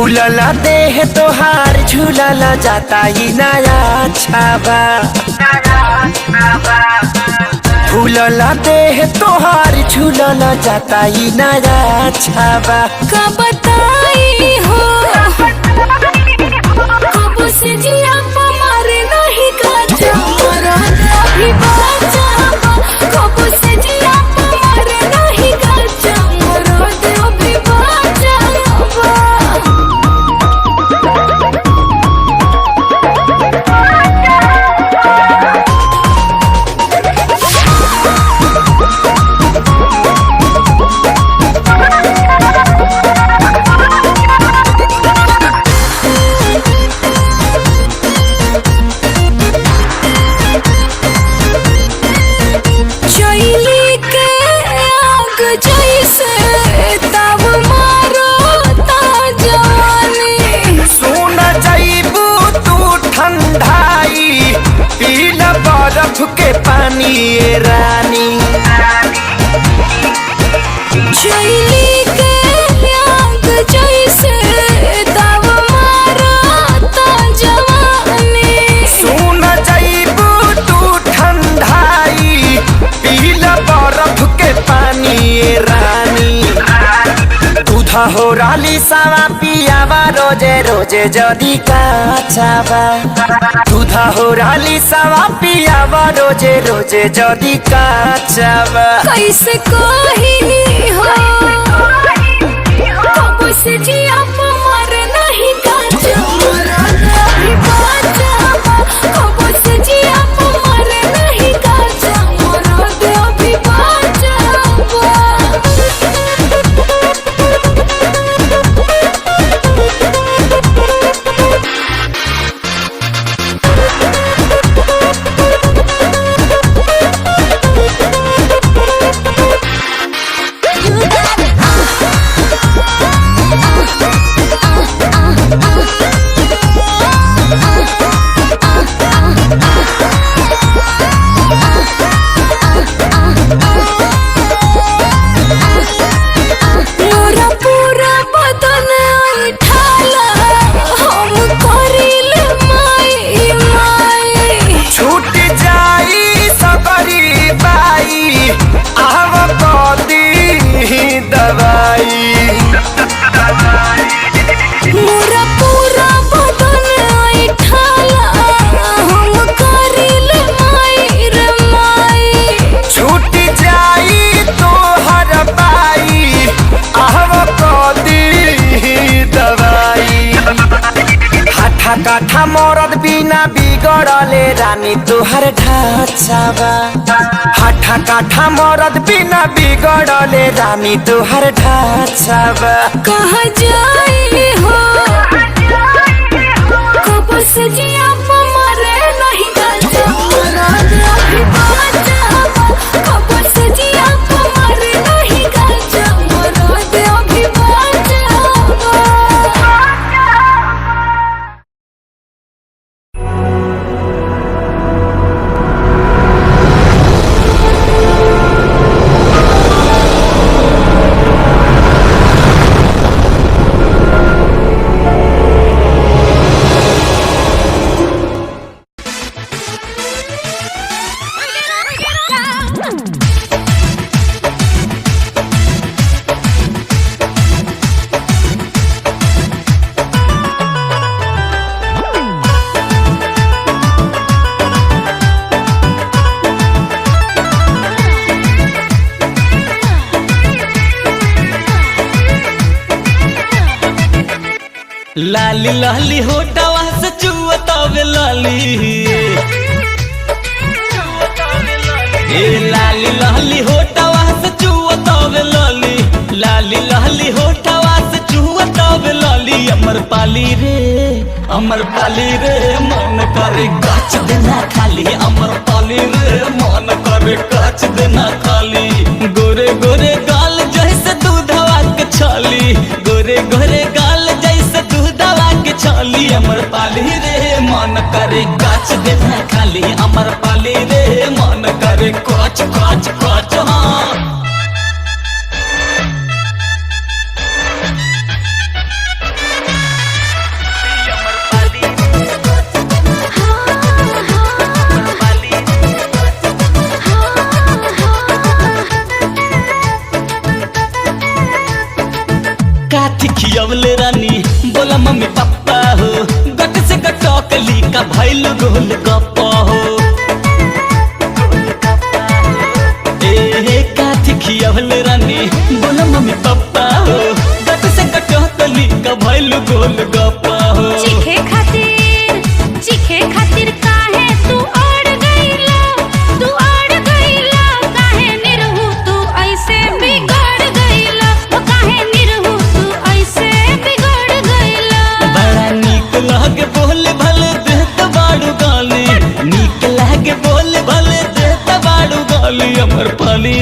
फूलला देह तोहार झूलला जाता ही नया छाबा। फूलला देह तोहार झूलला जाता ही नया छाबा। का बताई हो कब से जिया मारे नहीं काचा अभी बाचा कब से जिया मारे नहीं काचा अभी बाचा। के पानी ये रानी चैली के आग जैसे दाव मारता जवानी। सुन जाइबू तू ठंडाई पीला बर्फ के पानी ये रानी। दूधा हो राली सावा पियावा रोजे रोजे जदी काचावा। दूधा हो राली सावा पियावा रोजे रोजे जदी काचावा। कैसे कही हो कब से जिया मारे नहीं काचा अभी बाचा कब से जिया मारे नहीं काचा अभी बाचा। काठा मरद बिना बिगड़ले रानी तुहर ढांचावा। हाठा काठा मरद बिना बिगड़ले रानी तुहर ढांचावा। कहाँ जाई हो कब से जिया मारे नहीं काचा अभी बाचा कब से जिया मारे नहीं काचा अभी बाचा। लाली लाली होटवा से चुअतावे लाली ए लाली लाली होटवा से चुअतावे लाली। लाली लाली होटवा से चुअतावे लाली। अमर पाली रे मन करे गाछ देना खाली। अमर पाली रे मन करे गाछ देना खाली। गोरे गोरे गाल जैसे दूधवा के छाली। गोरे गोरे गाल जैसे दूधवा के छाली। अमर पाली रे मन करे गाछ देना खाली। अमर पाली रे मन करे काच काच काच। हाँ गोल गप्पा हो। ए काथी खियावल रानी बोला मम्मी पापा हो। गट से कटहतली का भइल गोल गप्पा हो। चीखे खातिर काहे तू अड़ गईला, काहे निरहु तू ऐसे बिगड़ गईला, काहे निरहु तू ऐसे बिगड़ गईला। बड़ा नीक लागे बोले भले देत बाड़ू गाली, नीक लागे बोले भले देत बाड़ू गाली। हमर पाली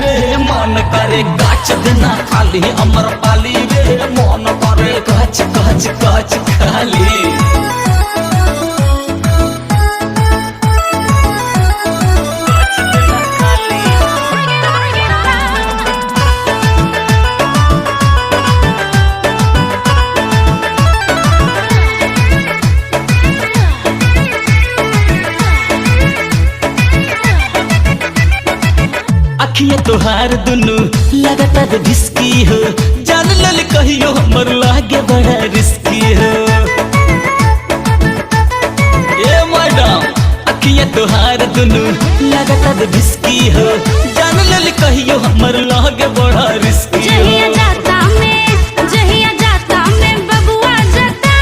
रे मन करे गाछ देना खाली। हमर पाली रे मन करे गाछ गाछ गाछ खाली। अखिया तोहार दुनु लगातार ढिसकी हो। जान लल कहियो हमर लागे बड़ा रिस्की हो। ए मैडम अखिया तोहार दुनु लगातार ढिसकी हो। जान लल कहियो हमर लागे बड़ा रिस्की हो। जहिया जाता में बबुआ जता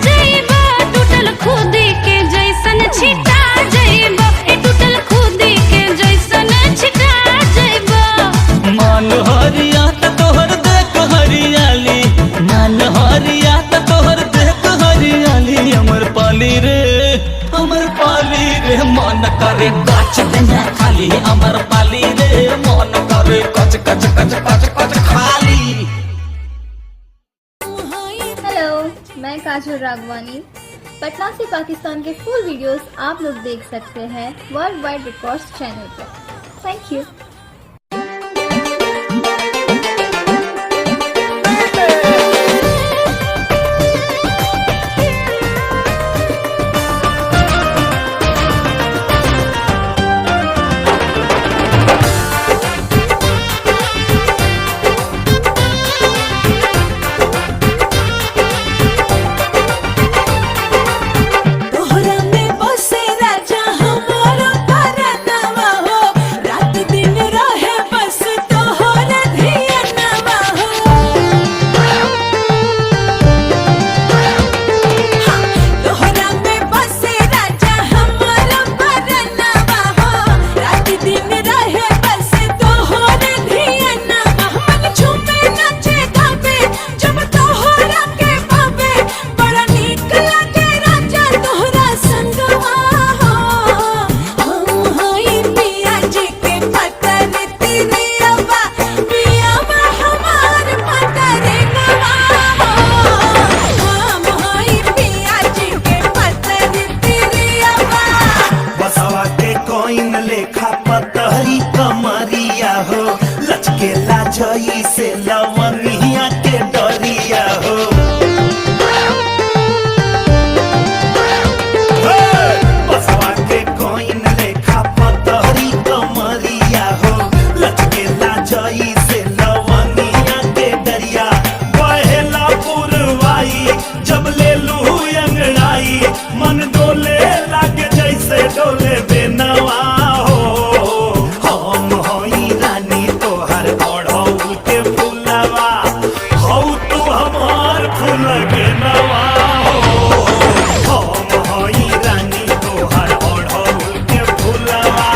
जइबो, टूटल खुदी के जैसन छिटा जइबो, टूटल खुदी के जैसन छिटा जइबो। मान हरिया त तोहर देख हरियाली, मान हरिया त तोहर देख हरियाली। हमर पाली रे मन करे गाछ देना खाली। हमर पाली रे मन करे कच कच कच कच कच खाली। हेलो, मैं काजल राघवानी। पटना से पाकिस्तान के फुल वीडियोस आप लोग देख सकते हैं वर्ल्ड वाइड रिकॉर्ड्स चैनल पर। Thank you. तोहरा में बसे राजा हमारा परनवा हो, रात दिन रहे बस तोहरा धियनवा हो। तोहरा में बसे राजा हमारा परनवा हो, रात दिन रहे बस तोहरा धियनवा। मन झूमे नाचे गावे जब तोहरा के पावे, बड़ा नीक लागे राजा तोहरा संगवा हो। हम हई पिया जी के पतर तिरियवा, पियावा हमार पतर नवा हो। हम हई पिया जी के पतर तिरियवा। बसवा के कोइन लेखा पतहरी कमरिया हो। लचकेला जई से लवनिया के डरिया हो। बसवा के कोइन लेखा पतहरी कमरिया हो। लचकेला जई से लवनिया के डरिया। बहेला पुरवाई जब ले लू अंगड़ाई, मन डोले लागे जैसे डोले बेनवा हो। हम हई रानी तोहर ओढ़ौल के फूलवा, हौ तू हमार फूल के नवा हो। हम हई रानी तोहर ओढ़ौल के फूलवा।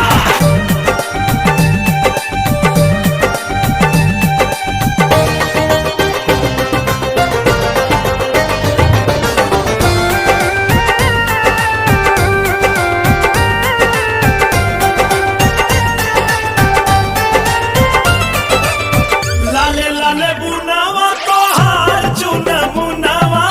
लाले लाले बुनावा तोहार चुन मुनावा।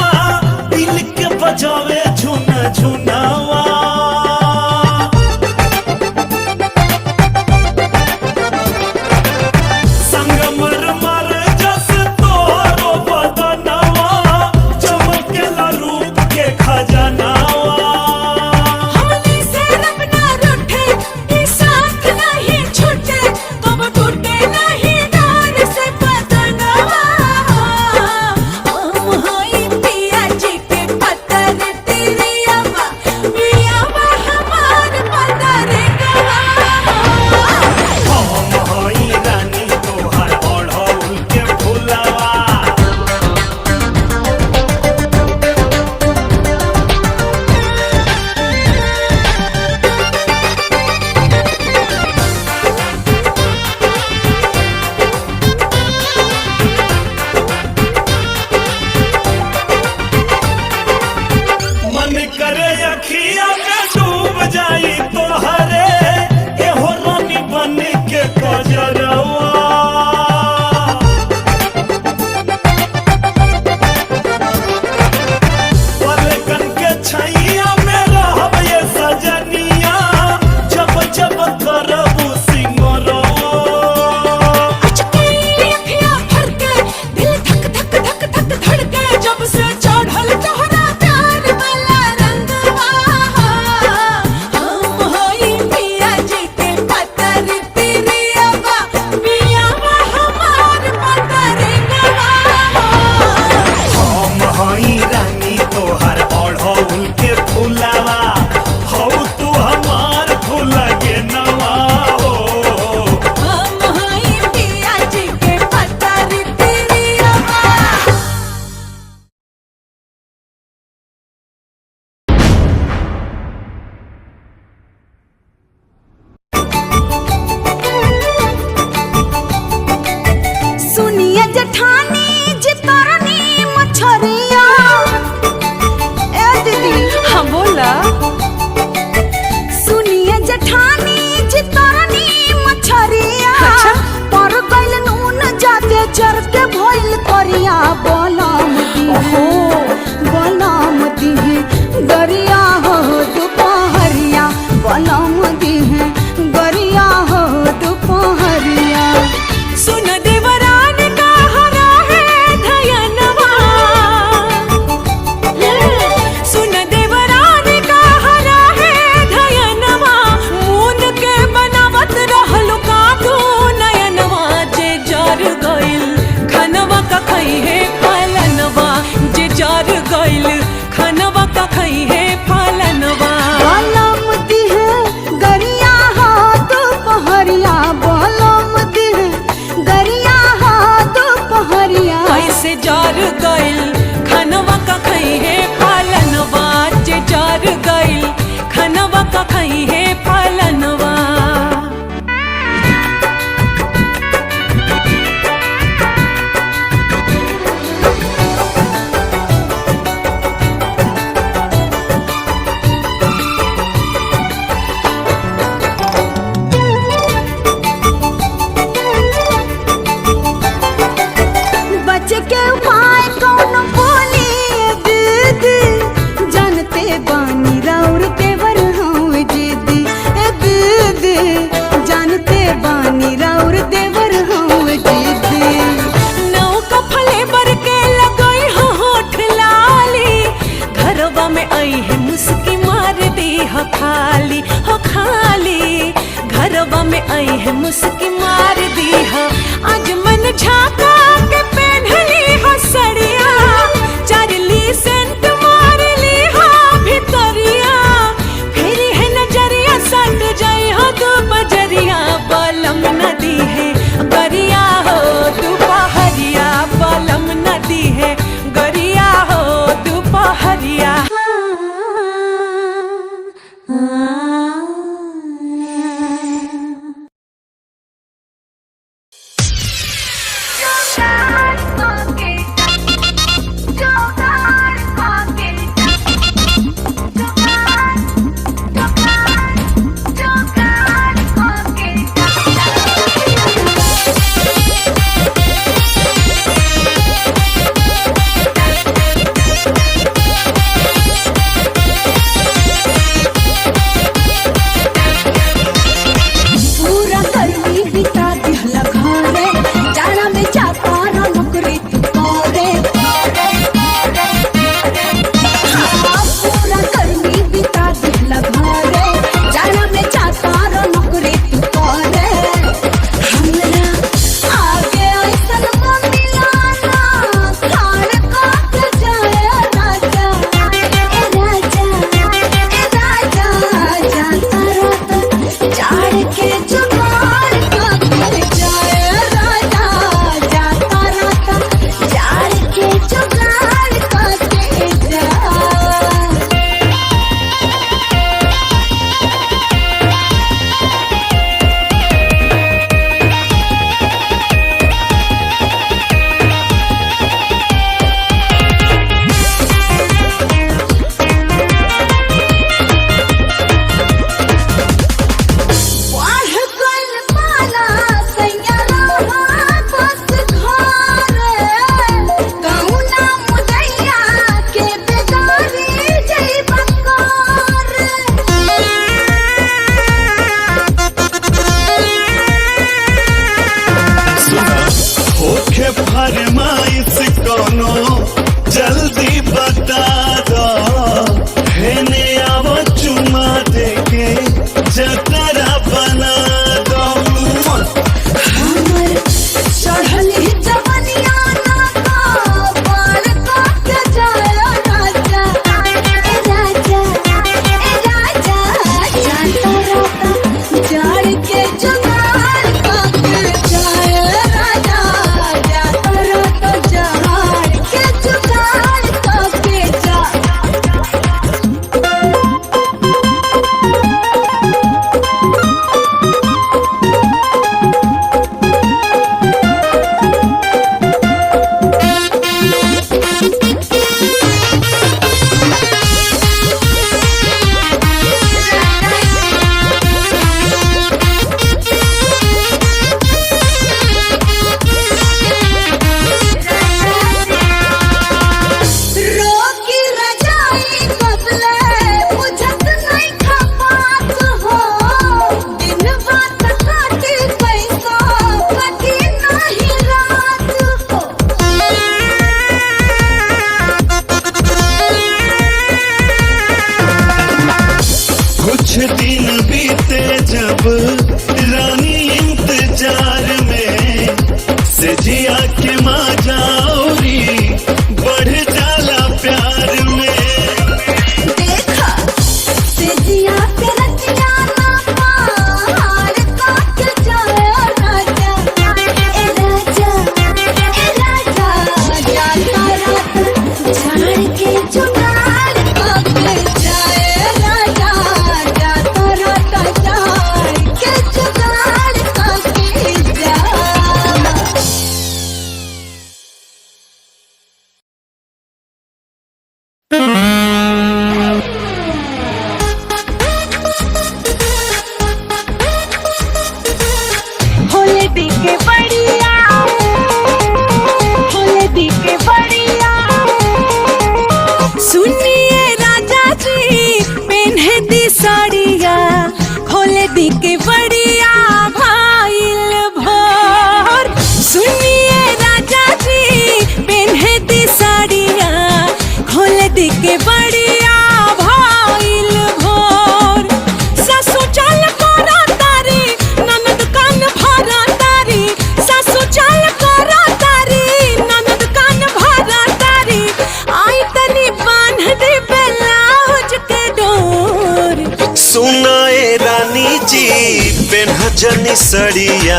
जनी सड़िया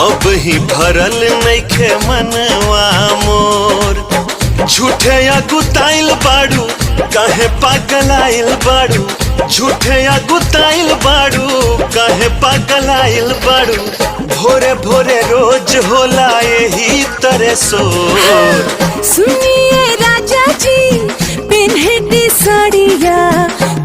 अब ही भरल नइखे मनवा मोर। झूठे अगुताइल बाड़ू काहे पागलाइल बाड़ू, झूठे अगुताइल बाड़ू काहे पागलाइल बाड़ू। भोरे भोरे रोज होला यही तरह सोर। सुनिए राजा जी पेन्हती साड़िया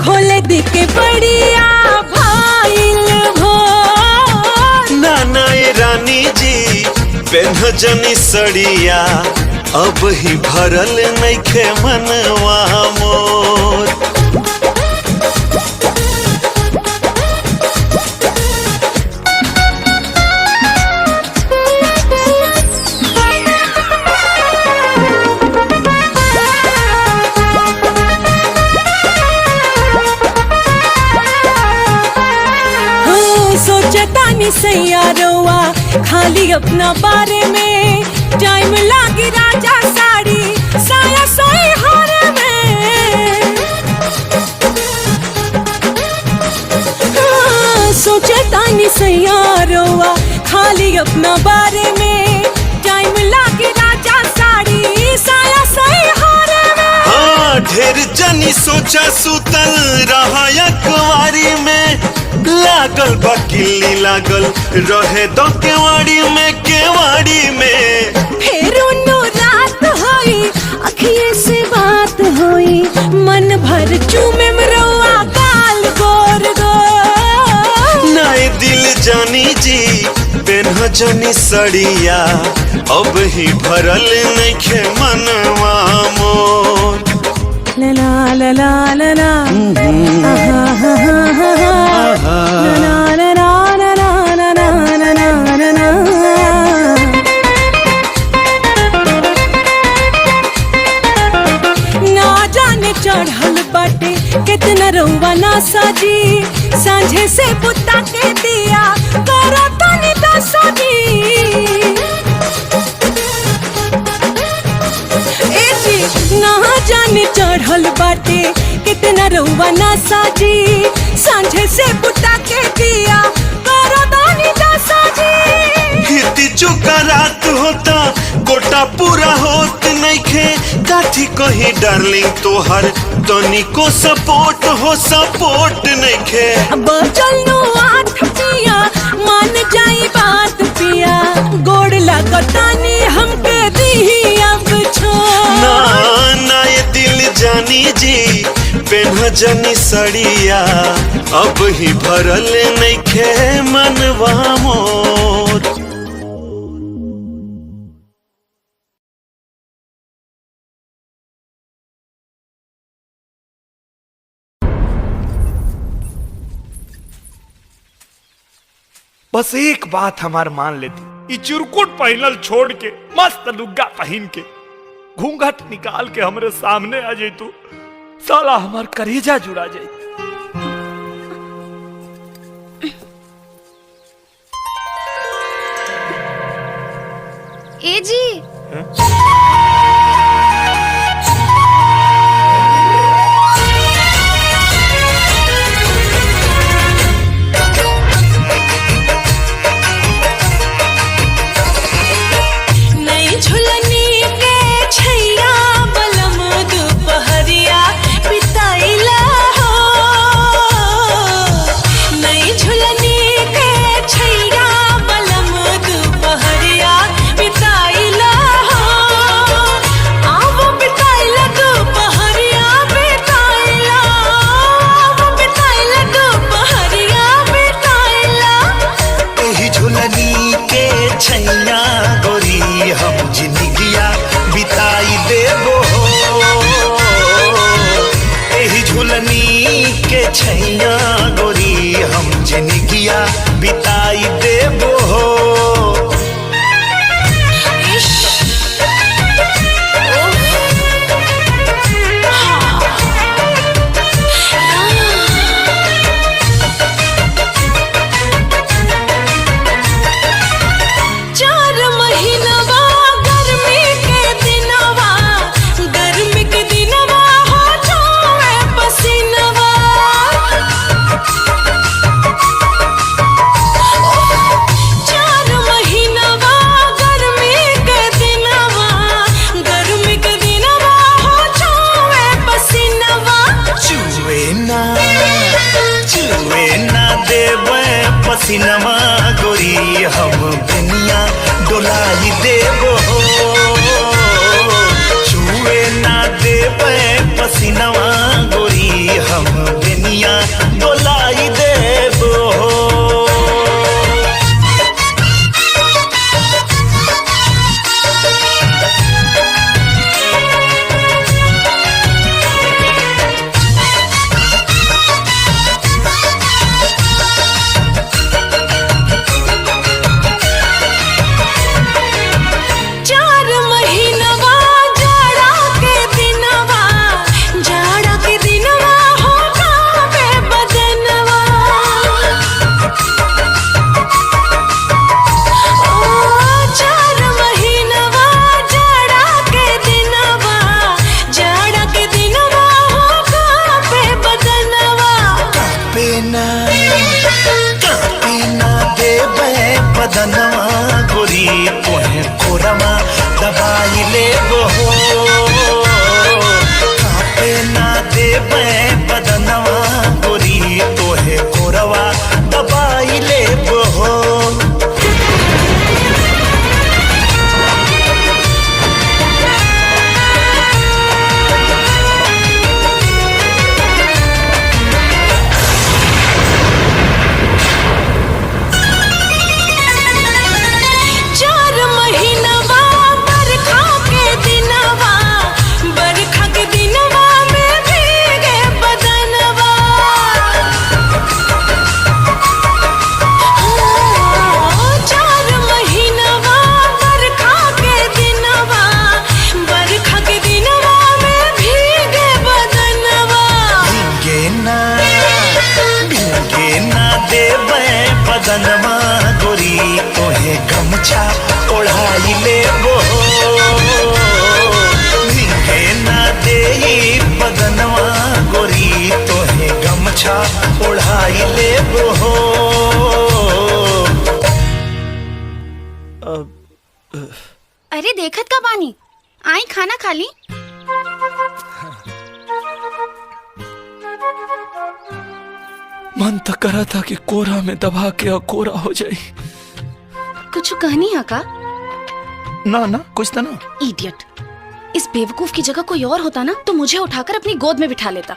खोले दिखे बढ़िया भाईल भोर। नाना ये रानी जी पेन्ह जनी सड़िया अब ही भरल नइखे मनवा मोर। सोचतानी सैयारोवा खाली अपना बारे में, टाइम लागी राजा साड़ी साया सोई हारे में। सोचतानी सैयारोवा खाली अपना बारे में, टाइम लागी राजा साड़ी साया सोई हारे में। हाँ ढेर जनी सोचा सुतल रहा अखबारी में, लागल बा किल्ली लागल रहे दो केवाड़ी में, केवाड़ी में। फिर उन्नो रात होई अखिए से बात होई, मन भर चूमे मरवा गाल गोर गोर। नाए दिल जानी जी पेन्ह जनी सड़िया अब ही भरल नइखे मनवा मोर। ला ला ला ला ला ला ना जाने चढ़ल बाटे कितना रउआ ना साजी, सांझे से बुता के दिया करो तनी दसाजी। ए जी ना जाने चढ़ल बाटे कितना रउआ ना साजी, सांझे से बुता के दिया करो तनी दसाजी। हिती चुका रात होता गोटा पूरा होत नइखे, काठी कही डार्लिंग तोहर तनिको सपोर्ट हो सपोर्ट नइखे। बचल नु आठ पिया मान जाई बात पिया, गोड़ लगतानी हमके दी अब छोड़। ना ना ये दिल जानी जी पेन्ह जनी सड़िया अब ही भरल नइखे मनवा मोर। बस एक बात हमार मान लेती, ई चिरकुट पहनल छोड़ के मस्त लुग्गा पहन के घूंघट निकाल के हमरे सामने आ जैतू, साला हमार करेजा जुड़ा जाए। ए जी नई झुलनी के छैया बलम दुपहरिया बिताइला हो। नई झुलनी के छैया बलम दुपहरिया बिताइला देबे पसीनवा गोरी हम बेनिया डोलाई देबो हो। बदनवा गोरी तोहे कोरमा दबाई लेबो हो। कापे ना देबे बदनवा गोरी तोहे कोरवा दबाई लेबो हो। बदनवा गोरी तोहे गमछा ओढ़ाई लेबो निके ना देई बदनवा गोरी तोहे गमछा ओढ़ाई लेबो हो। अरे देखत का बानी, आई खाना खा ली। मन तो करा था कि कोरा में दबा के और कोरा हो जाए। कुछ कहनी है का? ना ना कुछ तो ना। इडियट, इस बेवकूफ की जगह कोई और होता ना तो मुझे उठाकर अपनी गोद में बिठा लेता।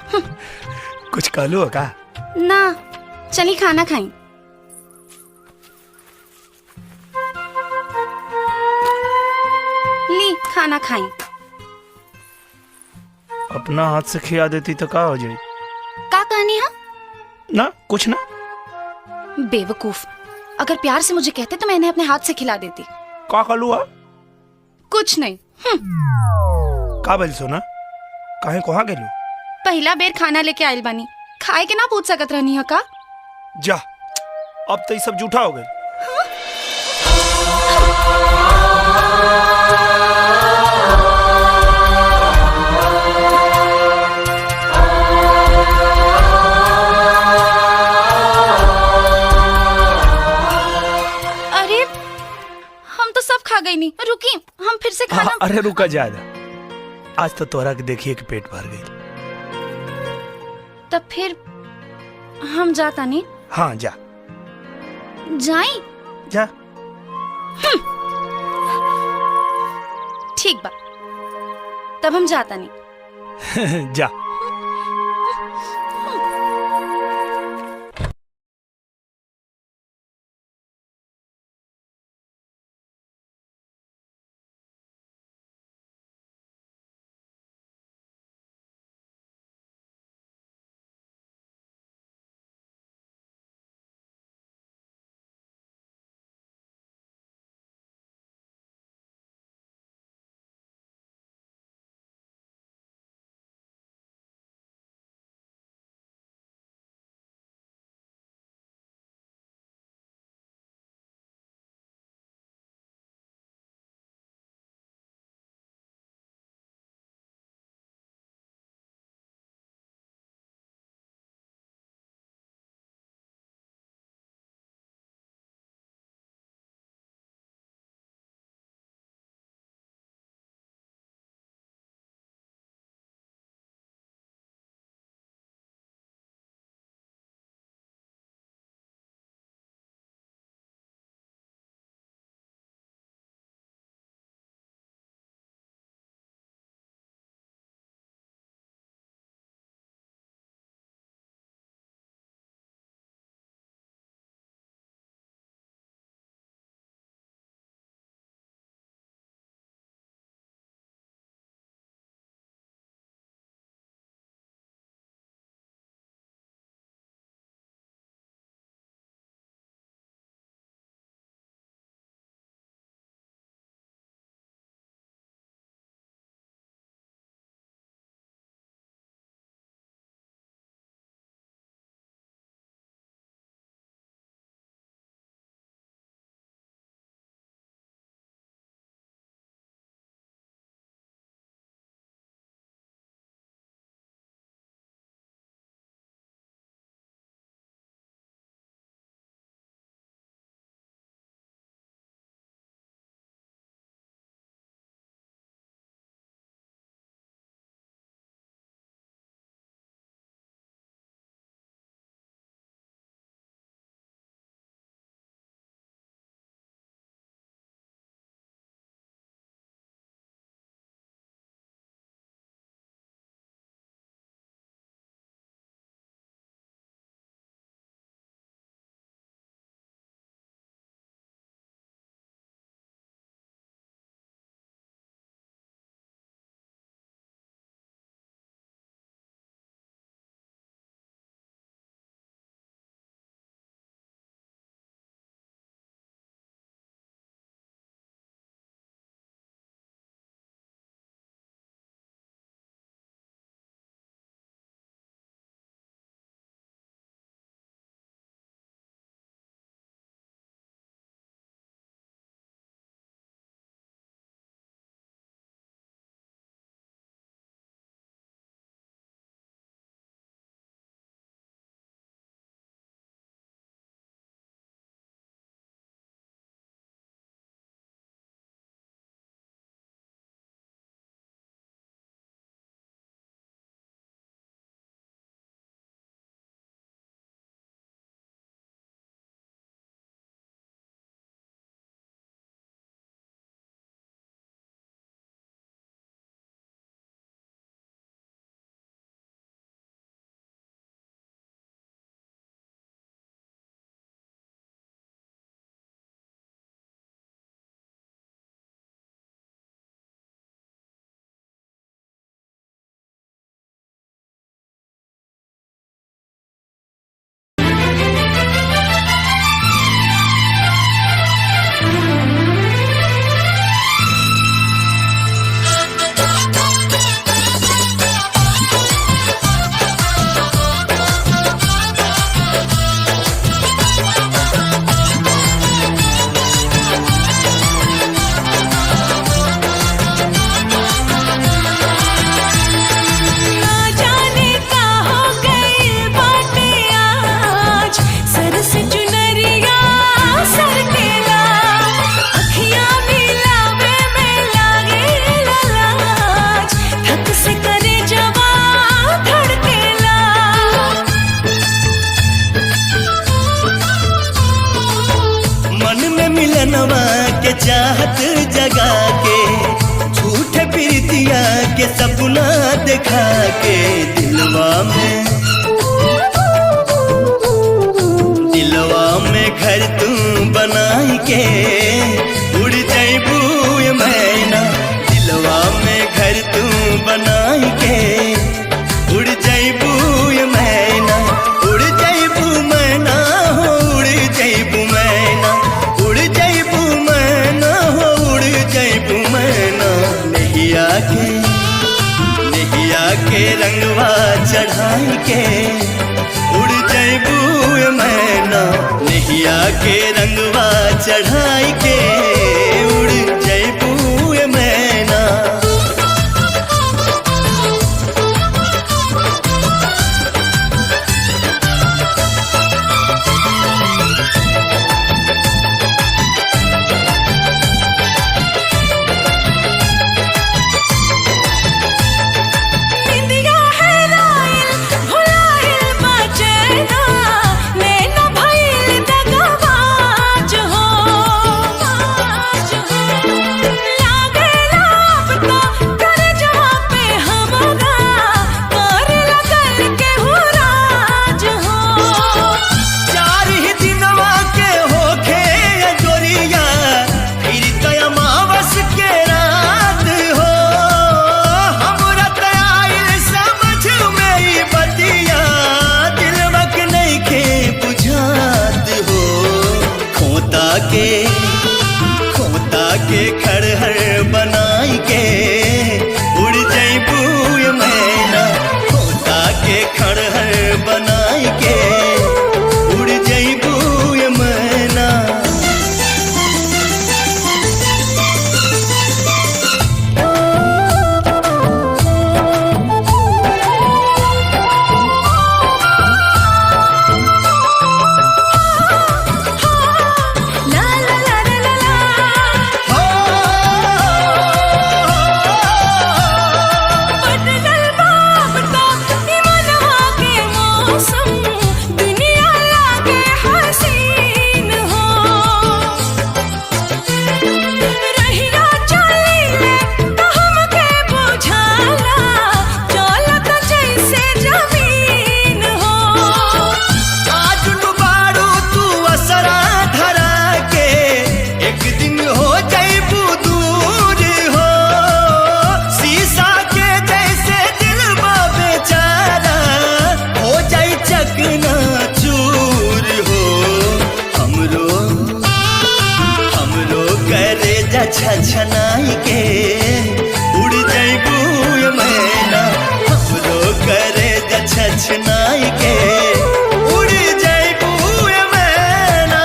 कुछ कहलू का? ना, चली खाना खाई। ली खाना खाई। अपना हाथ से खिया देती तो का हो जाए? का कहनी है? ना कुछ ना। बेवकूफ, अगर प्यार से मुझे कहते तो मैंने अपने हाथ से खिला देती। का कहलू? कुछ नहीं। का बोल सोना? काहे कहाँ गेलू? पहला बेर खाना लेके आयल बानी, खाए के ना पूछ सकत रहनी है का? जा, अब तो ये सब झूठा हो गए। खा गई नहीं, रुकी हम फिर से खाना। अरे रुका जाएगा, आज तो तोरा के देखिए कि पेट भर गई। तब फिर हम जाता नहीं? हाँ जा। जाई? जा। ठीक बा, तब हम जाता नहीं। जा। देखा के दिलवा में घर तू बनाई के उड़ जैबू मैना। दिलवा में घर तू बनाई के उड़ जैबू मैना। उड़ जैबू मैना हो उड़ जैबू मैना। उड़ जैबू मैना हो उड़ जैबू मैना। नैया के रंगवा चढ़ाई के उड़ जैबू मैना। नैया के रंगवा चढ़ाई के उड़ जैबू मैना। खोता के खड़हर बनाई के उड़ जैबू मैना। खोता के खड़हर बनाई के उड़ जैबू मैना। छनाई के उड़ जैबू मैना। हमरो करे छनाई के उड़ जैबू मैना।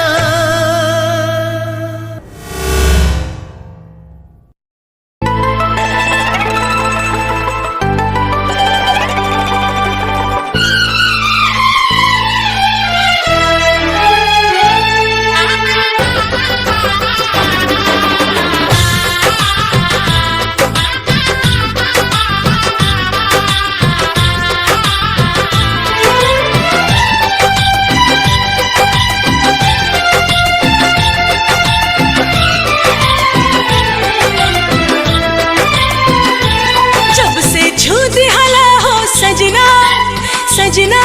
सजना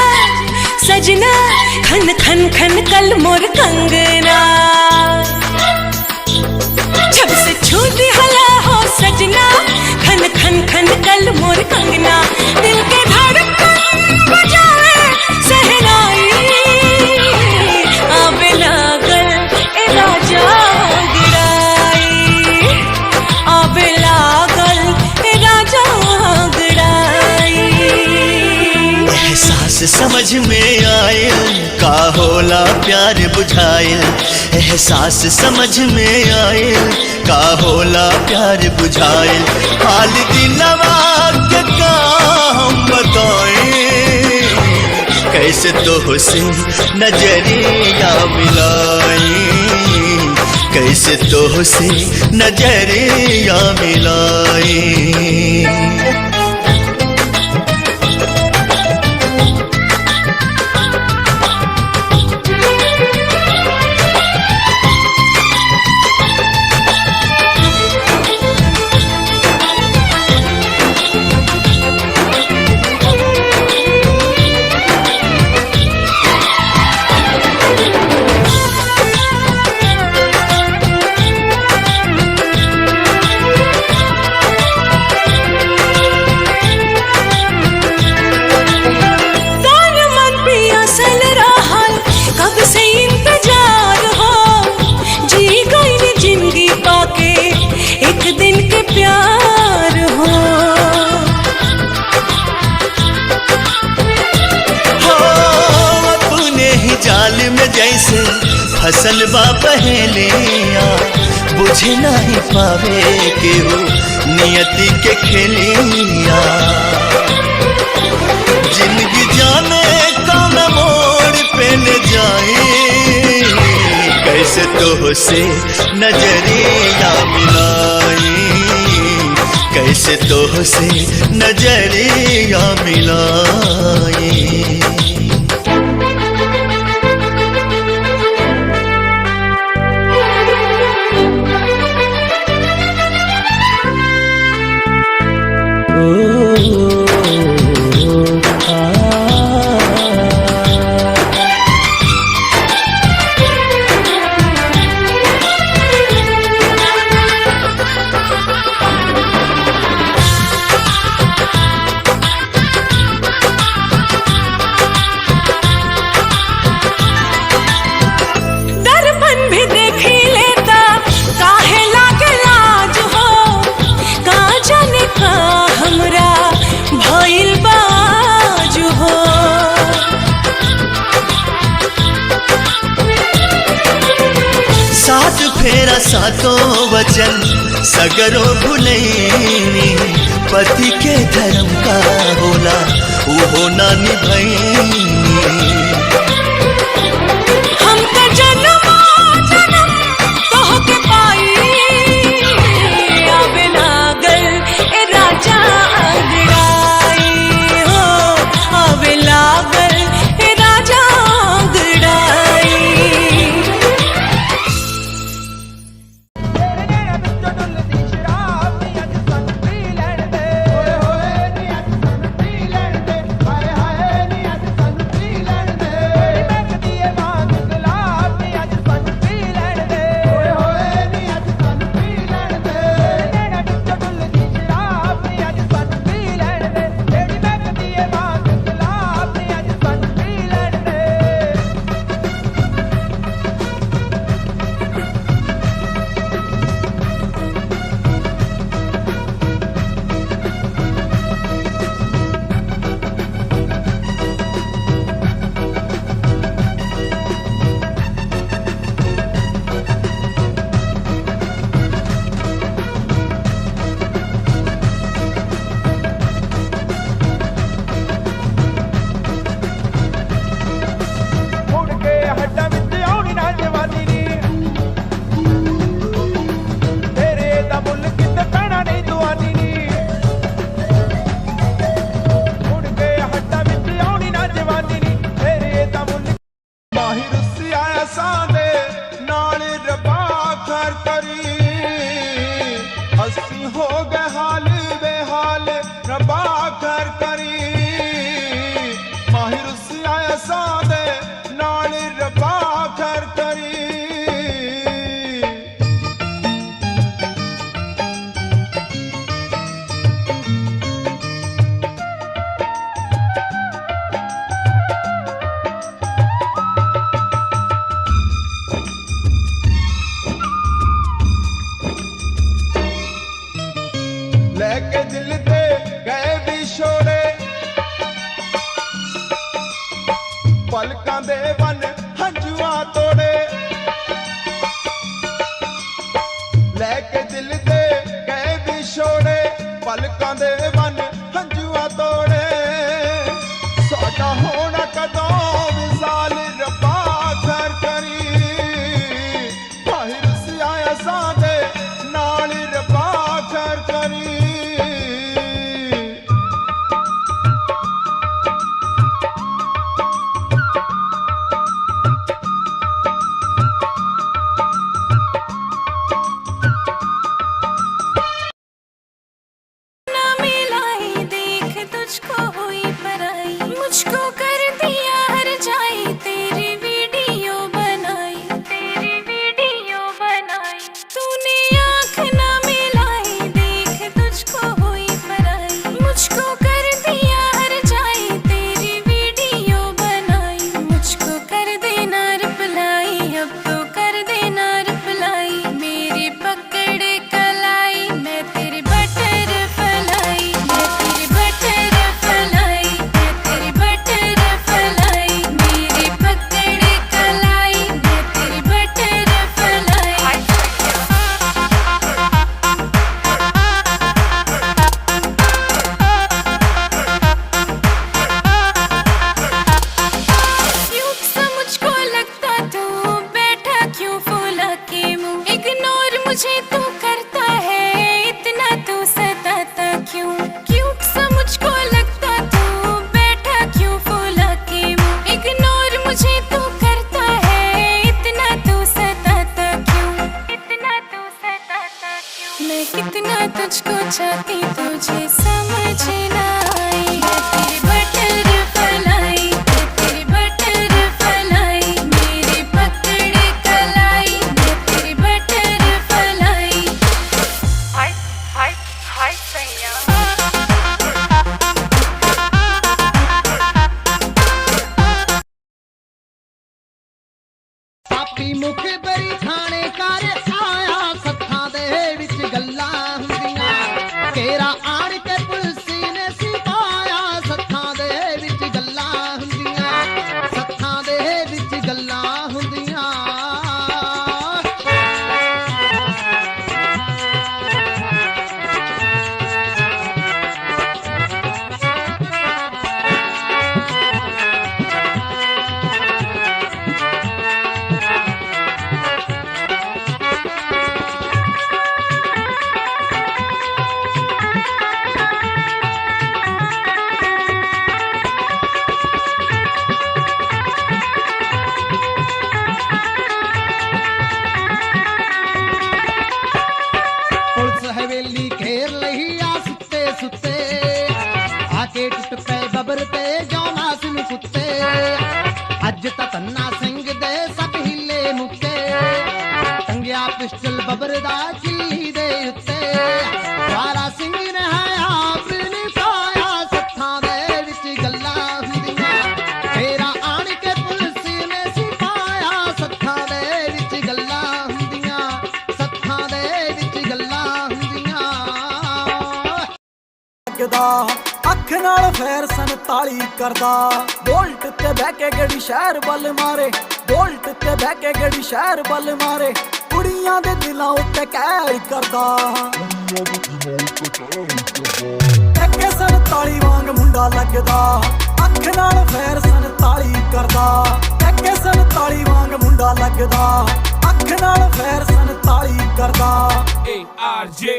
सजना खन खन खन कल मोर कंगना। जब से छू दिहला हो सजना खन खन खन कल मोर कंगना। दिल के धड़कन बजाए सहनाई आवे लागल ए राजा गिराई। आवे लागल ए राजा गिराई। एहसास समझ में आयल का होला प्यार बुझाइल। एहसास समझ में आयल का होला प्यार बुझाइल। हाल दिलवा के का हम बताएं कैसे तो से नजरिया मिलाई। कैसे तो से नजरिया मिलाई। जैसे फसल बा पहलिया बुझे नहीं पावे केहू नियति के खेलिया जिंदगी जाने कौन मोड़ पे ले जाए कैसे तो से नजरिया मिलाई कैसे तो से नजरिया मिलाई फेरा सातों वचन सगरो भुलैनी पति के धर्म का होला वो ना निभैनी हम तो जन्म जन्म तोहके पाई आवे लागल ए राजा अंगड़ाई हो आवे लागल ए राजा अंगड़ाई पलकां दे वन हंजुआ तोड़े लेके दिल दे गए विछोड़े पलकां दे वन हंजुआ तोड़े साडा होना कदों विसाल रब्बा खैर करी माहिर सियाया सादे नाल रब्बा खैर करी मुझको हुई पराई मुझको कर ਚੌਕੀ ਮੁਖਬਰੀ ਥਾਣੇ ਕਰ ਆਇਆ ਸੱਥਾਂ ਦੇ ਵਿੱਚ ਗੱਲਾਂ ਹੁੰਦੀਆਂ ਕੇਰਾ ਆਣ ਕੇ ਪੁਲਿਸ ਨੇ ਸਿਪਾਇਆ ਸੱਥਾਂ ਦੇ ਵਿੱਚ ਗੱਲਾਂ ਹੁੰਦੀਆਂ ਸੱਥਾਂ ਦੇ ਵਿੱਚ ਗੱਲਾਂ ਹੁੰਦੀਆਂ ਹਵੇਲੀ ਘੇਰ ਲਈ ਆ ਸੁੱਤੇ ਸੁੱਤੇ ਆਕੇ ਟੁੱਟ ਪਏ ਬੱਬਰ ਤੇ ਜੌਨਾਸ ਨੂੰ ਕੁੱਤੇ ਅੱਜ ਤਾਂ ਧੰਨਾ ਸਿੰਘ ਦੇ ਸਭ ਹਿੱਲੇ ਮੁੱਕੇ ਟੰਗਿਆ ਪਿਸਟਲ ਬੱਬਰ ਦਾ ਕਿੱਲੀ ਦੇ ਉੱਤੇ ਵਾਰਾ ਸਿੰਘ ਨੇ ਆਪ ਨਹੀਂ ਪਾਇਆ ਸੱਥਾਂ ਦੇ ਵਿੱਚ ਗੱਲਾਂ ਹੁੰਦੀਆਂ ਫੇਰਾ ਆਣ ਕੇ ਪੁਲਿਸ ਨੇ ਸਿਪਾਇਆ ਸੱਥਾਂ ਦੇ ਵਿੱਚ ਗੱਲਾਂ ਹੁੰਦੀਆਂ ਸੱਥਾਂ ਦੇ ਵਿੱਚ ਗੱਲਾਂ ਅੱਖ ਨਾਲ ਫੇਰ 47 ਕਰਦਾ ਬੋਲਟ ਤੇ ਬਹਿ ਕੇ ਗੜੀ ਸ਼ਹਿਰ ਵੱਲ ਮਾਰੇ ਬੋਲਟ ਤੇ ਬਹਿ ਕੇ ਗੜੀ ਸ਼ਹਿਰ ਵੱਲ ਮਾਰੇ ਕੁੜੀਆਂ ਦੇ ਦਿਲਾਂ ਉੱਤੇ ਕਹਿਰ ਕਰਦਾ ਅੱਗੇ 47 ਵਾਂਗ ਮੁੰਡਾ ਲੱਗਦਾ ਅੱਖ ਨਾਲ ਫੇਰ 47 ਕਰਦਾ ਅੱਗੇ 47 ਵਾਂਗ ਮੁੰਡਾ ਲੱਗਦਾ ਅੱਖ ਨਾਲ ਫੇਰ 47 ਕਰਦਾ ARJ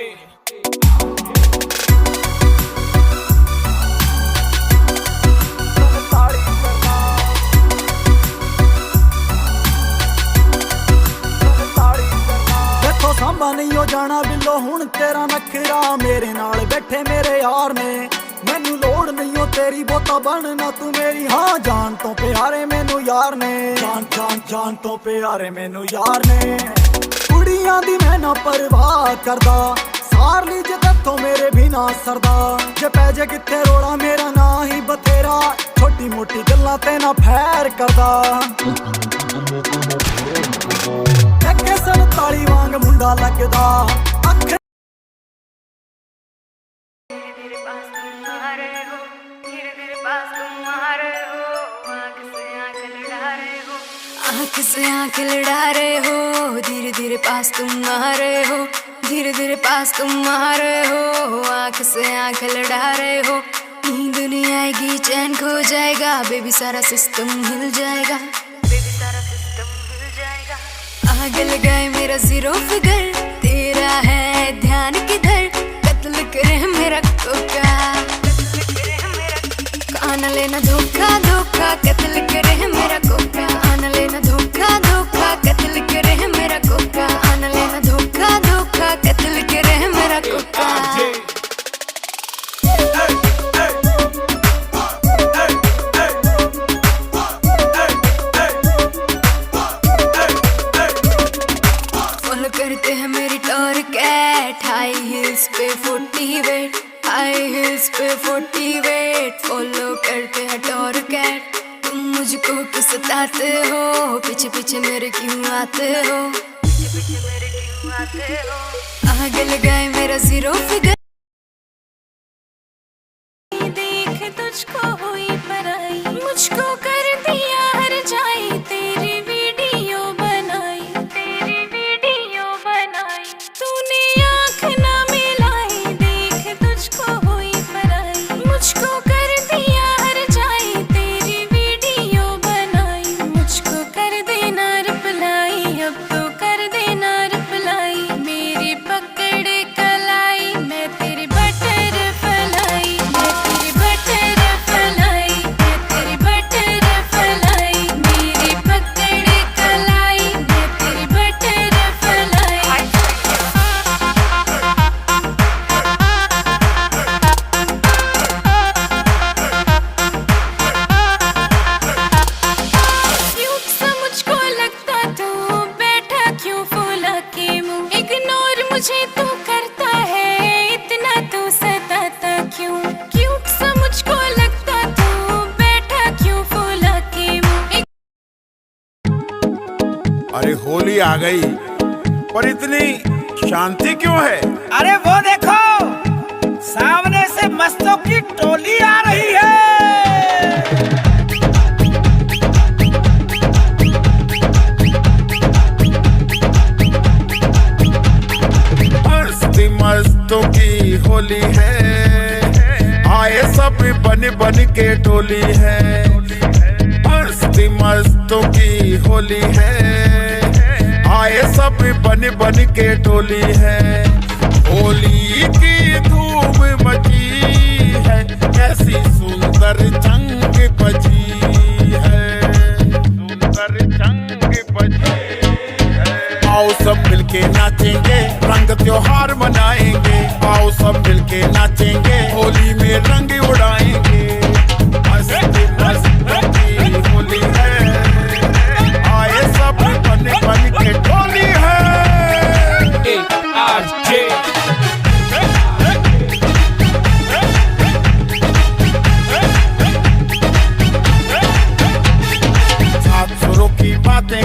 ਸਾਂਭਾ ਨਹੀਂ ਹੋ ਜਾਣਾ ਬਿੱਲੋ ਹੁਣ ਤੇਰਾ ਨਖਰਾ ਮੇਰੇ ਨਾਲ ਬੈਠੇ ਮੇਰੇ ਯਾਰ ਨੇ ਮੈਨੂੰ ਲੋੜ ਨਹੀਂ ਓ ਤੇਰੀ ਬੋਤਾ ਬਣਨਾ ਤੂੰ ਮੇਰੀ ਹਾਂ ਜਾਨ ਤੋਂ ਪਿਆਰੇ ਮੈਨੂੰ ਯਾਰ ਨੇ ਜਾਨ ਤੋਂ ਪਿਆਰੇ ਮੈਨੂੰ ਯਾਰ ਨੇ ਕੁੜੀਆਂ ਦੀ ਮੈਂ ਨਾ ਪਰਵਾਹ ਕਰਦਾ ਸਾਰ ਲਈ ਜੇ ਤੇਥੋਂ ਮੇਰੇ ਬਿਨਾ ਸਰਦਾ ਜੇ ਪੈ ਜੇ ਕਿੱਥੇ ਰੋਲਾ ਮੇਰਾ ਨਾ ਹੀ ਬਥੇਰਾ ਛੋਟੀ ਮੋਟੀ ਗੱਲਾਂ ਤੇ ਨਾ ਫੈਰ ਕਰਦਾ ਅੱਗੇ 47 ਵਾਂਗ ਮੁੰਡਾ ਲੱਗਦਾ ਅੱਖ आँख से आँख लड़ा रहे हो धीरे धीरे पास तुम आ रहे हो धीरे धीरे पास तुम आ रहे हो आँख से आँख लड़ा रहे हो नींद नहीं आएगी चैन खो जाएगा बेबी सारा सिस्टम हिल जाएगा बेबी सारा सिस्टम हिल जाएगा आग लगाए मेरा जीरो फिगर तेरा है ध्यान किधर कत्ल करे मेरा कोका कान लेना धोखा धोखा कत्ल करे मेरा कोका आन लेना धोखा धोखा कत्ल करे मेरा कोका आन लेना धोखा धोखा कत्ल करे मेरा कोका फॉलो करते हैं मेरी टॉर कैट हाई हिल्स पे 40 वेट हाई हिल्स पे 40 वेट फॉलो करते हैं टॉर कैट तुम मुझको क्यों सताते हो पीछे पीछे मेरे क्यों आते हो पीछे पीछे मेरे क्यों आते हो आग लगाए मेरा जीरो फिगर देख तुझको हुई पराई मुझको कर दिया हर जाई तेरी वीडियो बनाई तूने आँख ना मिलाई देख तुझको हुई पराई मुझको कर दिया हर जाई तेरी वीडियो बनाई मुझको कर देना रिप्लाई अब तो कर देना रिप्लाई मेरी पकड़ कलाई मैं तेरी बटर फलाई मैं तेरी बटर फलाई मैं तेरी बटर होली आ गई, पर इतनी शांति क्यों है? अरे वो देखो, सामने से मस्तों की टोली आ रही है। मस्ती मस्तों की होली है, आए सब बन बन के टोली है। मस्ती मस्तों की होली है, आए सब बन बन के टोली है। होली की धूम मची है, कैसी सुंदर जंग बजी है, सुंदर जंग बजी है। आओ सब मिलके नाचेंगे, रंग त्योहार मनाएंगे। आओ सब मिलके नाचेंगे, होली में रंग उड़ाएंगे। मस्ती मस्ती होली है, आए सब बन बन के टोली है। सात सुरों की बातें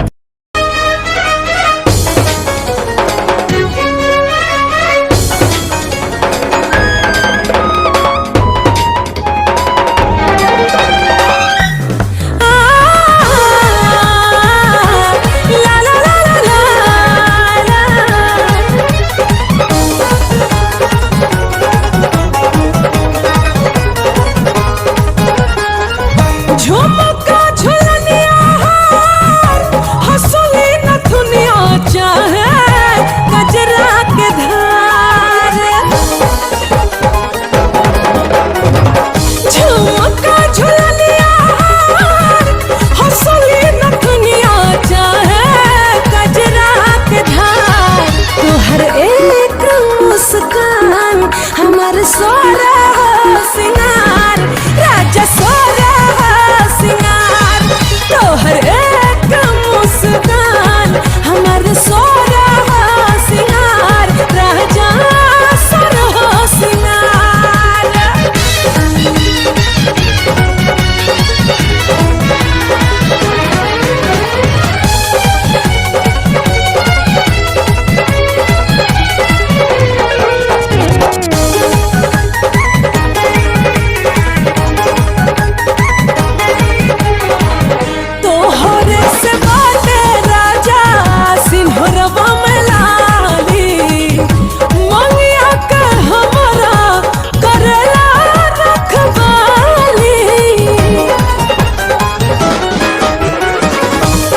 झुमका झुलनिया हंसुली नथुनिया चाहे गजरा के धार। झुमका झुलनिया हंसुली नथुनिया चाहे गजरा के धार। तोहर एक मुस्कान हमार सोरा सिंगार, राजा सोरा सिंगार। तोहर एक मुस्कान हमार सोरा सिंगार, राजा सोरा सिंगार। तोहरे से बाटे राजा सिंहरवा में लाली, मंगिया के हमरा करेला रखवाली।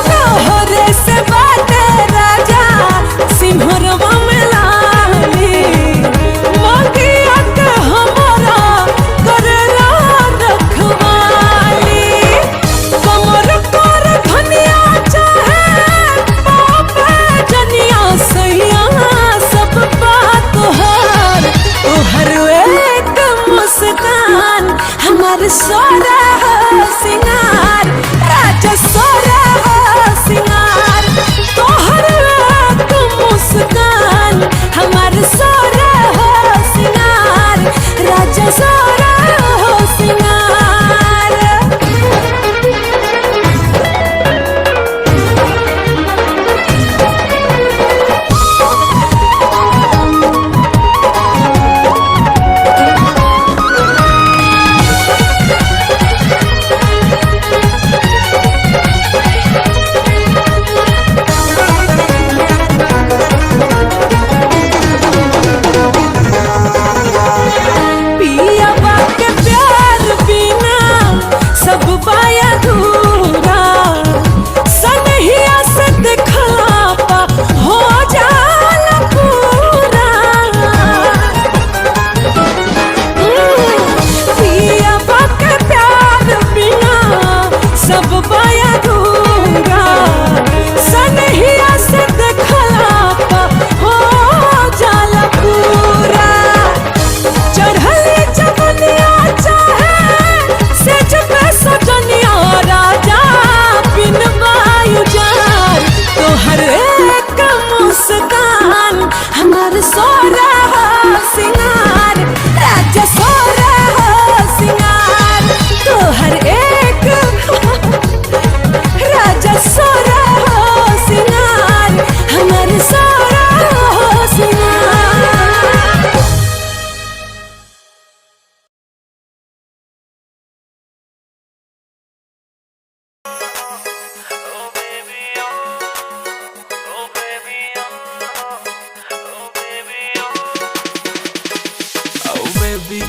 तोहरे से बाटे राजा सिंहरवा में लाली, मंगिया के हमरा करेला रखवाली। कमर पर धनिया चाहे बापे जनिया सैया, सब बात तोहर। तोहर एक मुस्कान हमार सोरा सिंगार, राजा सोरा सिंगार। तोहर एक मुस्कान हमार सोरा सिंगार, राजा सोरा सिंगार।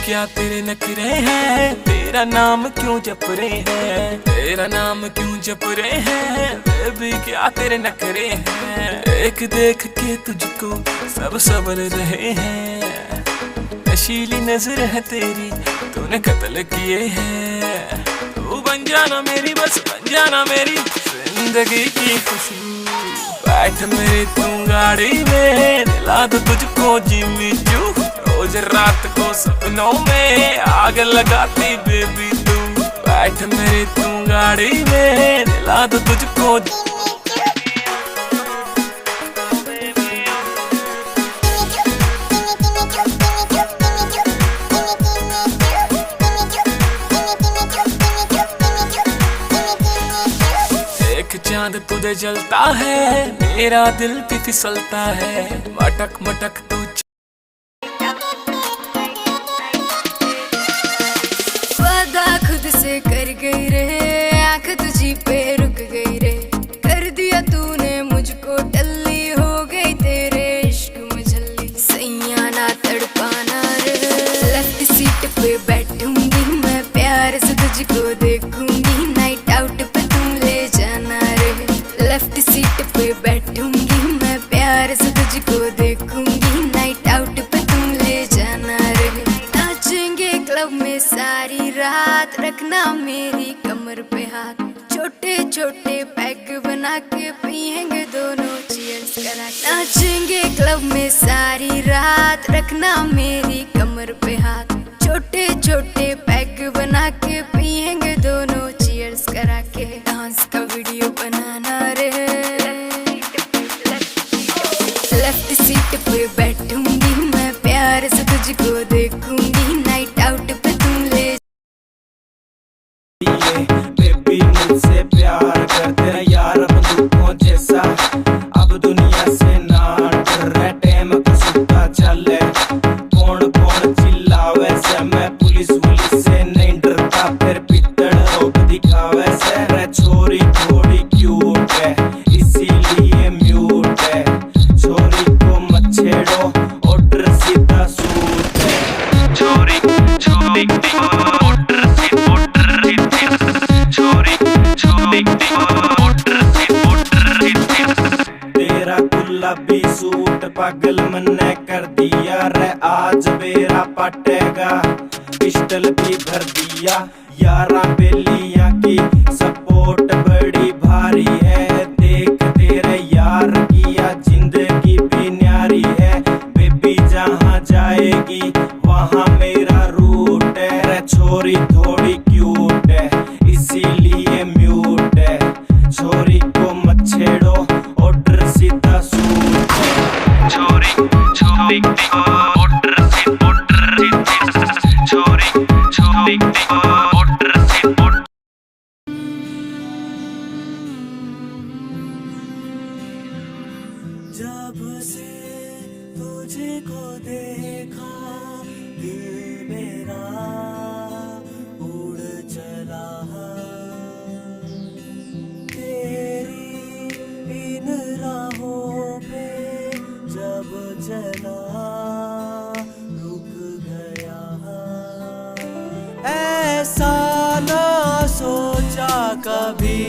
क्या तेरे नखरे हैं, तेरा नाम क्यों जप रहे हैं, तेरा नाम क्यों जप रहे हैं, बेबी क्या तेरे नखरे हैं। एक देख के तुझको सब संभल रहे हैं, नशीली नजर है तेरी तूने कत्ल किए हैं। तू बन जाना मेरी, बस बन जाना मेरी जिंदगी की खुशबू। बैठ मेरी तू गाड़ी में, दिला दो तुझको जिम्मी चू। रोज रात को सपनों में आग लगाती बेबी तू। बैठ मेरी तू गाड़ी में, दिला दो तुझको। चांद तुझे जलता है, मेरा दिल भी फिसलता है, मटक मटक तू। वादा खुद से कर गई रे, आंख तुझी पे रुक गई रे। कर दिया तूने मुझको टल्ली, हो गई तेरे इश्क में झल्ली। सैया ना तड़पाना रे, लेफ्ट सीट पे बैठूंगी मैं, प्यार से तुझको देखूंगी। नाइट आउट पे तुम ले जाना रे, लेफ्ट सीट पे बैठूंगी मैं, प्यार से तुझको देखूंगी। नाइट आउट पे तुम ले जाना रे। नाचेंगे क्लब में सारी रात, रखना मेरी कमर पे हाथ। छोटे छोटे पैक बना के पियेंगे दोनों चीयर्स करा। नाचेंगे क्लब में सारी रात, रखना मेरी कमर पे हाथ। छोटे छोटे पैक बना के पियेंगे दोनों चीयर्स करा के। डांस का वीडियो बनाना रे, लेफ्ट सीट पे बैठूंगी मैं, प्यार से तुझको देखूंगी। नाइट आउट पे तुम ले। बेबी मुझसे प्यार कर, तेरा यार बंदूकों जैसा। अब दुनिया से ना डर, टाइम का सुता चले। कौन कौन चिल्लावे से, मैं पुलिस से नहीं डरता। फिर पिटड़ रोक दिखावे से, रे छोरी थोड़ी क्यूट है इसीलिए म्यूट है। छोरी को मत छेड़ो, ऑर्डर सीधा सूट है। छोरी छोरी ऑर्डर से तेरा गुलाबी सूट पागल मन्ने कर दिया रे। आज मेरा पटेगा, पिस्टल भी भर दिया। यारा बेलिया की सपोर्ट बड़ी भारी है। देख तेरे यार किया जिंदगी भी न्यारी है। बेबी जहाँ जाएगी वहाँ मेरा रूट है। रे छोरी थोड़ी क्यूट है इसीलिए म्यूट है। छोरी को मत छेड़ो, ऑर्डर सीधा सूट है। छोरी छोरी ऑर्डर से छोरी छोरी ऑर्डर से। जब से तुझको देखा दिल मेरा उड़ चला। तेरी इन राहों पे जब चला रुक गया। ऐसा ना सोचा कभी,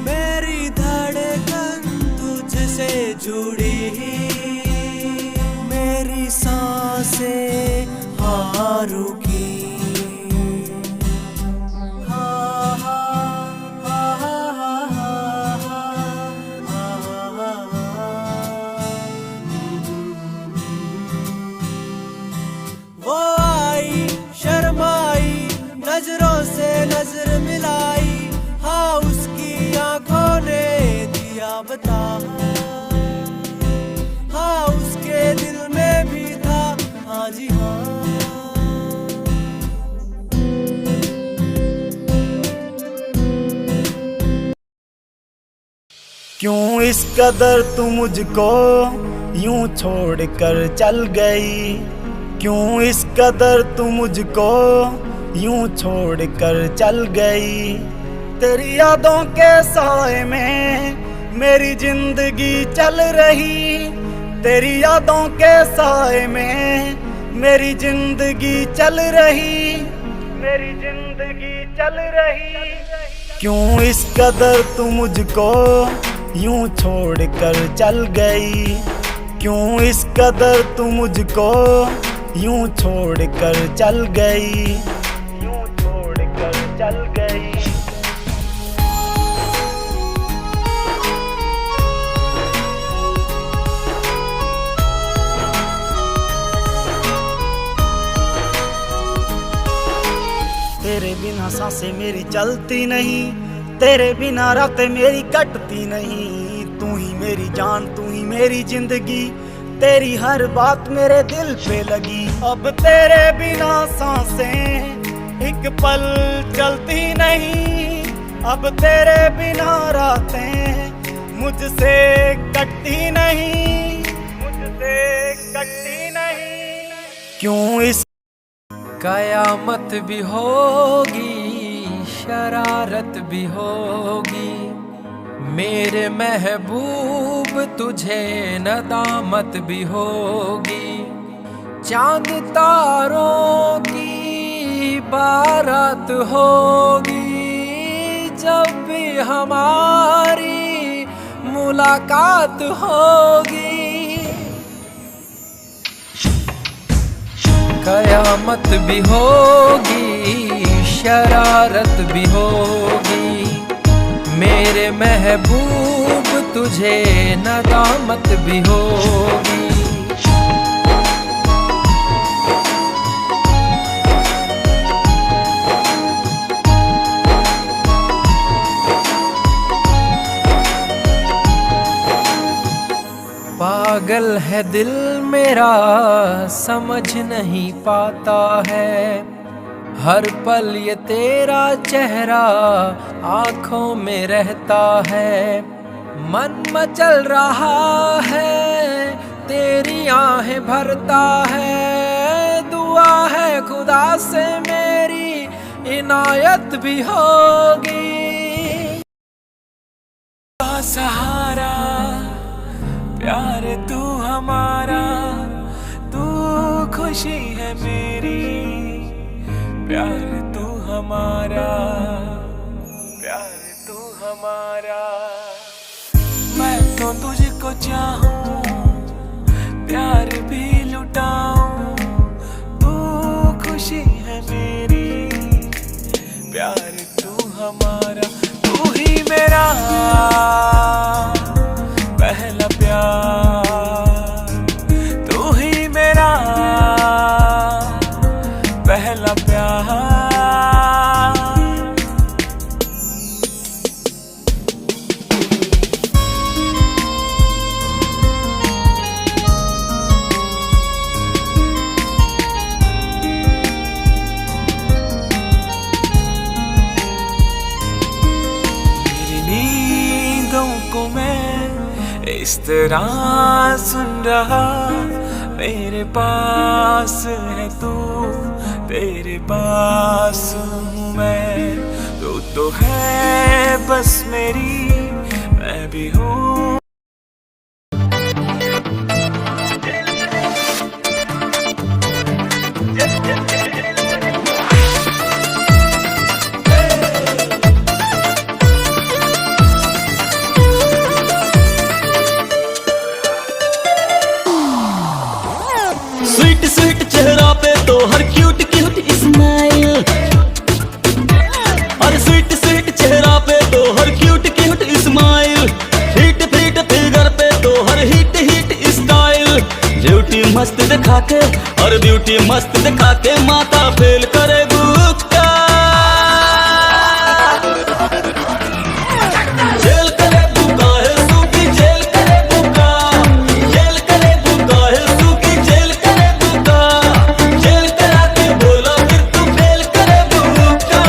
मेरी धड़कन तुझसे जुड़ी। मेरी सांसें हाँ रुकी। वो आई शर्माई, नजरों से नजर मिलाई। हाँ उसकी आंखों ने दिया बता। हाँ उसके दिल में भी था, हाँ जी हाँ। क्यों इस कदर तू मुझको यूं छोड़ कर चल गई। क्यों इस कदर तू मुझको यूं छोड़ कर चल गई। तेरी यादों के साए में मेरी जिंदगी चल रही। तेरी यादों के साए में मेरी जिंदगी चल रही, मेरी जिंदगी चल रही। क्यों इस कदर तू मुझको यूं छोड़ कर चल गई, क्यों इस कदर तू मुझको यूं छोड़ कर चल गई, यूं छोड़ कर चल गई। तेरे बिना सांसें मेरी चलती नहीं, तेरे बिना रातें मेरी कटती नहीं। तू ही मेरी जान, तू ही मेरी जिंदगी, तेरी हर बात मेरे दिल पे लगी। अब तेरे बिना सांसें एक पल चलती नहीं, अब तेरे बिना रातें मुझसे कटती नहीं, मुझसे कटती नहीं। क्यों इस कयामत भी होगी, शरारत भी होगी, मेरे महबूब तुझे नदामत भी होगी। चांद तारों की बारात होगी, जब भी हमारी मुलाकात होगी। कयामत भी होगी, शरारत भी होगी, मेरे महबूब तुझे नदामत भी होगी। पागल है दिल मेरा, समझ नहीं पाता है, हर पल ये तेरा चेहरा आँखों में रहता है। मन मचल रहा है, तेरी आहें भरता है, दुआ है खुदा से मेरी इनायत भी होगी। सहारा प्यार तू हमारा, तू खुशी है मेरी, प्यार तू हमारा, प्यार तू हमारा। मैं तो तुझको चाहूं, प्यार भी लुटाऊं, तू खुशी है मेरी, प्यार तू हमारा। तू ही मेरा पहला प्यार, तू ही मेरा पहला प्यार। मेरी नींदों को मैं इस तरह सुन रहा, मेरे पास है तू, तेरे पास हूँ मैं, तू तो है बस मेरी, मैं भी हूँ। स्वीट स्वीट चेहरा पे तो हर क्यूट क्यूट स्माइल, और स्वीट स्वीट चेहरा पे तो हर cute cute smile, fit fit figure पे तो हर हिट हिट स्टाइल। ब्यूटी मस्त दिखा के और ब्यूटी मस्त दिखा के माता फेल करे बुक्का, जेल करे बुका है सूखी, जेल करे बुका, जेल करे बुका है सूखी, जेल करे बुका, जेल करा के बोला फिर तू फेल करे बुका।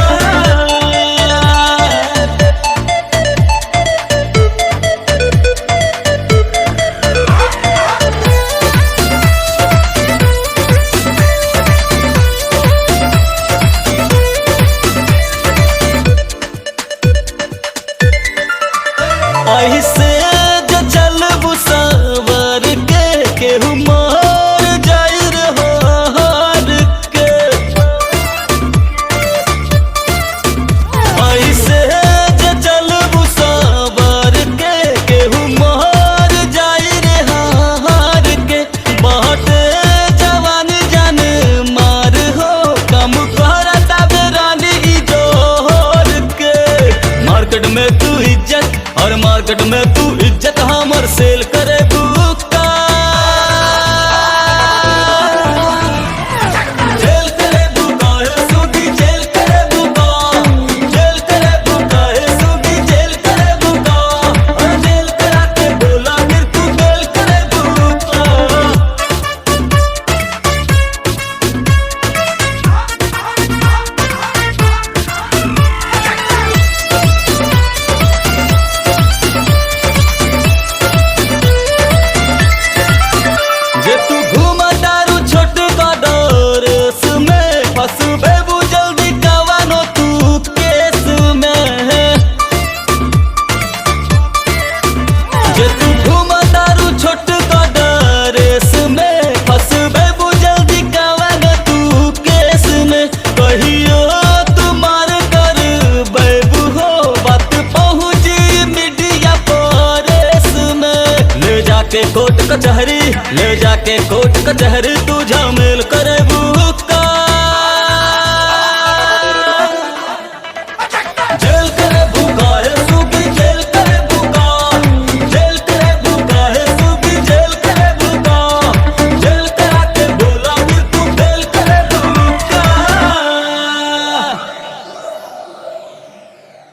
कोर्ट कचहरी ले जाके कोर्ट कचहरी तू झमेल करे